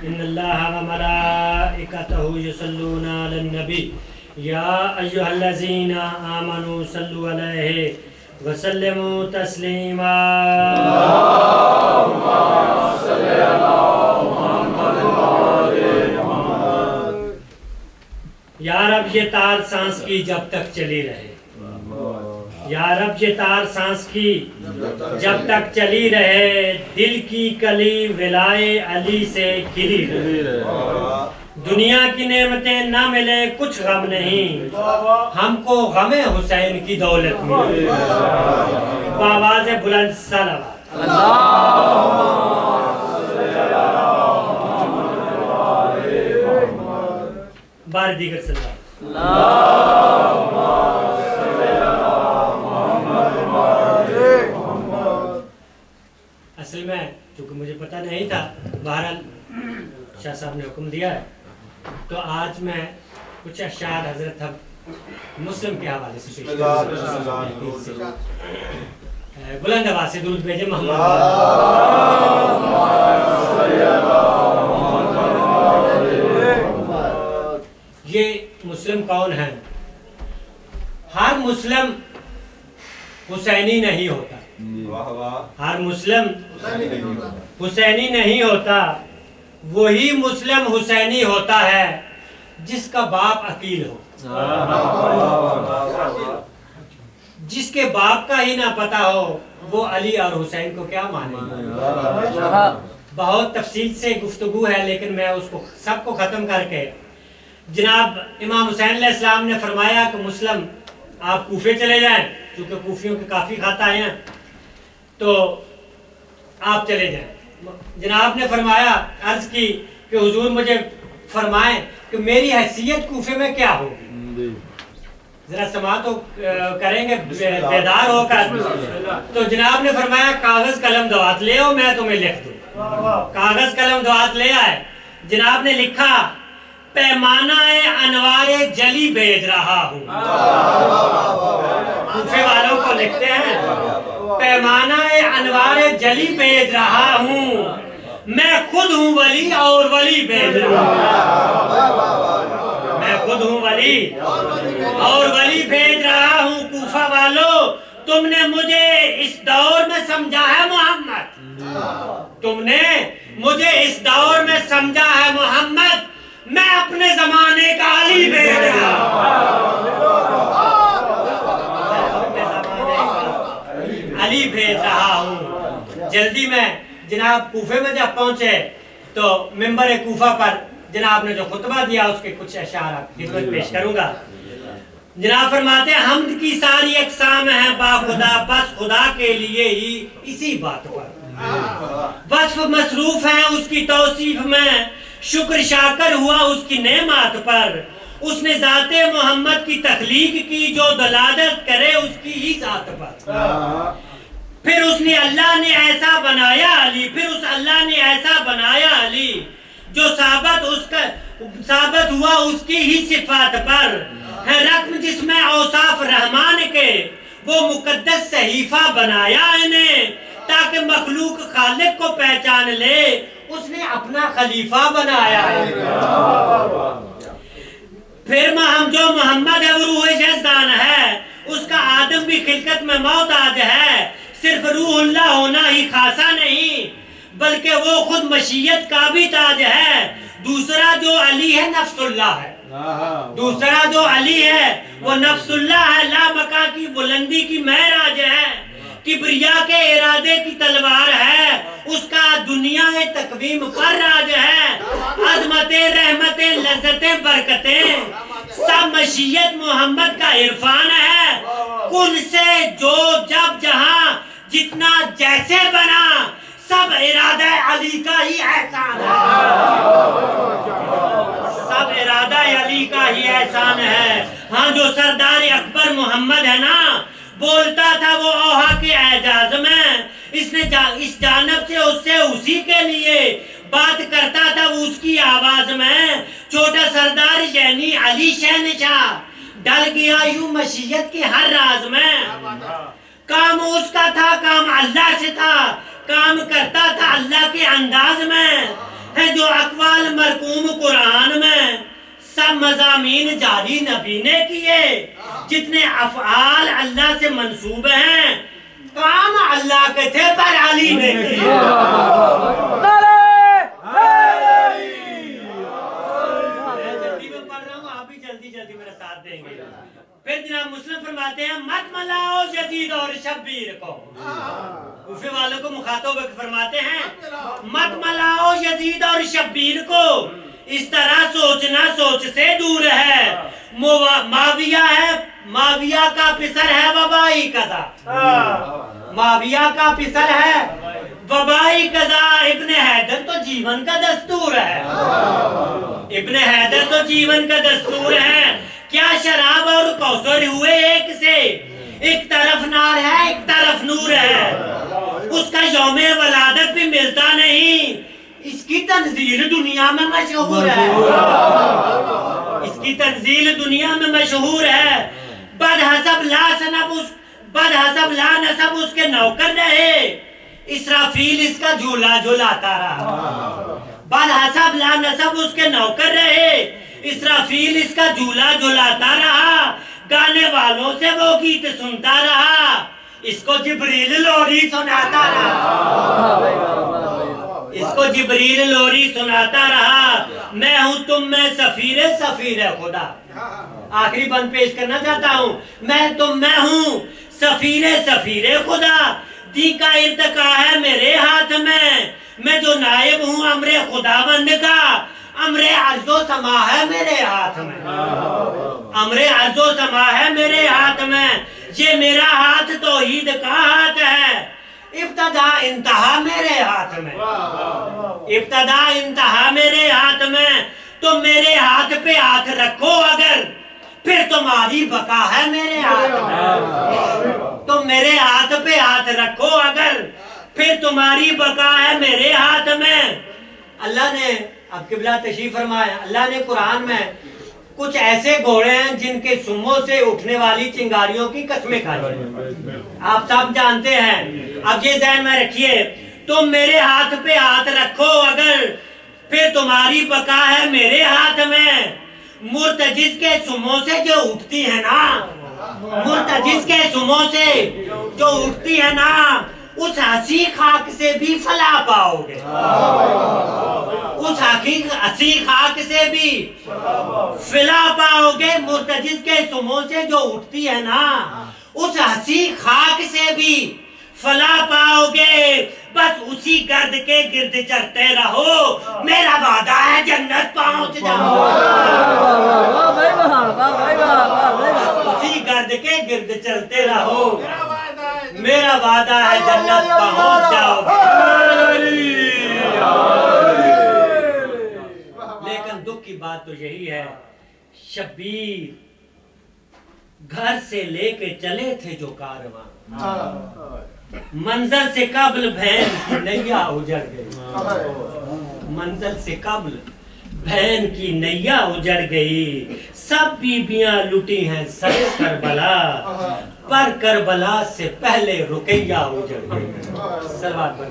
इन्नल्लाहा व मलाइकतहु युसल्लूना अलन नबी या अय्युहल्लज़ीना आमनू सल्लु अलैहि व सल्लिमू तस्लीमा। अल्लाहुम्मा सल्लि अला मुहम्मद व आले मुहम्मद। या रब ये तार सांस की जब तक चली रहे, या रब ये तार सांस की जब तक चली रहे, दिल की कली विलाए अली से खिली रहे। दुनिया की नेमतें ना मिले कुछ गम नहीं, हमको गमे हुसैन की दौलत मिले। बावाज़े बुलंद सलावत। बार दीगर सलावत। असल में चूंकि मुझे पता नहीं था, बहरहाल शाह साहब ने हुक्म दिया है, तो आज मैं कुछ अशार हजरत अब मुस्लिम के हवाले से पेश करूंगा। बुलंद आवाज से दुरूद भेजे मोहम्मद। ये मुस्लिम कौन है? हर मुस्लिम हुसैनी नहीं होता, हर मुस्लिम हुसैनी नहीं होता। वही मुस्लिम हुसैनी होता है जिसका बाप अकील हो, जिसके बाप का ही ना पता हो वो अली और हुसैन को क्या मानेगा। बहुत तफसील से गुफ्तगू है, लेकिन मैं उसको सबको खत्म करके, जनाब इमाम हुसैन अलैहिस्सलाम ने फरमाया कि मुस्लिम आप कूफे चले जाएं, क्योंकि कूफियों के काफी खाता है, तो आप चले जाएं। जनाब ने फरमाया, अर्ज की कि हुजूर मुझे फरमाएं कि मेरी हैसियत कूफे में क्या होगी, जरा समा तो करेंगे बेदार होकर। तो जनाब ने फरमाया कागज कलम दवात ले आओ, मैं तुम्हें लिख दूं। कागज कलम दवात ले आए। जनाब ने लिखा, पैमाना अनवारे जली भेज रहा हूँ। कूफे वालों को लिखते हैं, पैमाना अनवारे जली भेज रहा हूँ, मैं खुद हूँ वली और वली भेज रहा हूँ। मैं खुद हूँ वली और वली भेज रहा हूँ। कूफा वालों, तुमने मुझे इस दौर में समझा है मोहम्मद, तुमने मुझे इस दौर में समझा है मोहम्मद, मैं अपने जमाने का अली भेज रहा हूँ, अली भेज रहा हूँ। जल्दी में जनाब कूफे में जब पहुंचे तो मिंबर कूफा पर जनाब ने जो खुतबा दिया उसके कुछ अशार खिदमत पेश करूंगा। जनाब फरमाते हैं, हमद की सारी अक़साम है बाखुदा, बस खुदा के लिए ही इसी बात पर वस्फ मसरूफ है उसकी तौसीफ में, शुक्र शाकर हुआ उसकी नेमत पर, उसने जाते मोहम्मद की तख्लीक की, जो दलालत करे उसकी ही जात पर। फिर उसने अल्लाह ने ऐसा बनाया अली, फिर उस अल्लाह ने ऐसा बनाया अली, जो साबित हुआ उसकी ही सिफात पर है। रत्म जिसमें औसाफ रहमान के, वो मुकद्दस सहीफा बनाया इन्हें, ताकि मखलूक खालिक को पहचान ले, उसने अपना खलीफा बनाया है। फिर जो मोहम्मद है वो रूह जज़दान है, उसका आदम भी खिलकत में मोहताज है। सिर्फ रूहुल्लाह होना ही खासा नहीं, बल्कि वो खुद मशीयत का भी ताज है। दूसरा जो अली है नफ्सुल्लाह है, दूसरा जो अली है वो नफ्सुल्लाह है। लामका की बुलंदी की महराज है, किबरिया के इरादे की तलवार है, उसका दुनिया तकवीम पर राज है। अजमतें रहमतें लज्जतें बरकतें सब मशीयत मोहम्मद का इरफान है। कुन से जो जब जहां जितना जैसे बना, सब इरादा अली का ही एहसान है, सब इरादा अली का ही एहसान है। हाँ, जो सरदार अकबर मोहम्मद है ना, बोलता था वो औहा के एजाज में, इसने इस जानब से उससे उसी के लिए बात करता था वो उसकी आवाज में। छोटा सरदार यानी अली शहनशाह डल गया यूं मशीयत के हर राज में। काम उसका था, काम अल्लाह से था, काम करता था अल्लाह के अंदाज में। है जो अकवा मज़ामीन जारी नबी ने किए, जितने अफ़आल अल्लाह से मंसूब हैं काम अल्लाह के थे पर अली ने किए। जल्दी मेरा साथ देंगे। फिर जनाब मुस्लिम फरमाते हैं मत मलाओ यजीद और शब्बीर को। कूफे वालों को मुखातब फरमाते हैं मत मलाओ यजीद और शब्बीर को, इस तरह सोचना सोच से दूर है। माविया है, माविया का पिसर है वबाई कज़ा, माविया का पिसर है वबाई कज़ा। इब्ने हैदर तो जीवन का दस्तूर है, इब्ने हैदर तो जीवन का दस्तूर है। क्या शराब और कौसर हुए एक से, एक तरफ नार है एक तरफ नूर है। उसका यौमे वलादत भी मिलता नहीं, इसकी तंजील दुनिया में मशहूर है, इसकी तंजील दुनिया में मशहूर है। बदहसब ला सनब उस बदहसब ला नसब उसके नौकर रहे, इसराफील इसका झूला झुलाता रहा। बदहसब ला नसब उसके नौकर रहे, इसराफील इसका झूला झुलाता रहा। गाने वालों से वो गीत सुनता रहा, इसको जिब्रील लोरी सुनाता रहा, इसको जिब्रील लोरी सुनाता रहा। मैं हूँ तुम में सफीर सफीर खुदा। आखिरी बंद पेश करना चाहता हूँ। मैं हूँ सफीर सफीर खुदा, दी का इर्तका है मेरे हाथ में। मैं जो नायब हूँ अमरे खुदाबंद का, अमरे अर्जो समा है मेरे हाथ में, अमरे अर्जो समा है मेरे हाथ में। ये मेरा हाथ तौहीद का हाथ है, इब्तदा इंतहा मेरे हाथ में, इब्तदा इंतहा मेरे हाथ में। तो मेरे हाथ पे हाथ रखो अगर, फिर तुम्हारी बका है मेरे हाथ में। तो मेरे हाथ पे हाथ रखो अगर, फिर तुम्हारी बका है मेरे हाथ में। अल्लाह ने अब किबला तशरीफ फरमाया, अल्लाह ने कुरान में कुछ ऐसे घोड़े हैं जिनके सुमों से उठने वाली चिंगारियों की कस्में खाई, आप सब जानते हैं। अब ये ज़हन में रखिए, तुम मेरे हाथ पे हाथ रखो अगर, फिर तुम्हारी बका है मेरे हाथ में। मुर्तजिज के सुमों से जो उठती है ना, मुर्तजिज के सुमों से जो उठती है ना, उस हंसी खाक से भी फला पाओगे, उस हंसी खाक से भी फला पाओगे। मुर्तजिज के सुमों से जो उठती है ना, उस हंसी खाक से भी फला पाओगे। बस उसी गर्द के गिर्द चलते रहो, मेरा वादा है जन्नत पहुंच जाओ। उसी गर्द के गिर्द चलते रहो, मेरा वादा है जन्नत पहुंच जाओ। लेकिन दुख की बात तो यही है, शब्बीर घर से लेके चले थे जो कारवां, मंजर से कब्ल भैन की नैया उजड़ गई, मंजर से कब्ल भैन की नैया उजड़ गई। सब बीबियां लुटी हैं सरे करबला, पर करबला से पहले रुकैया उजड़ गई। सलवात पर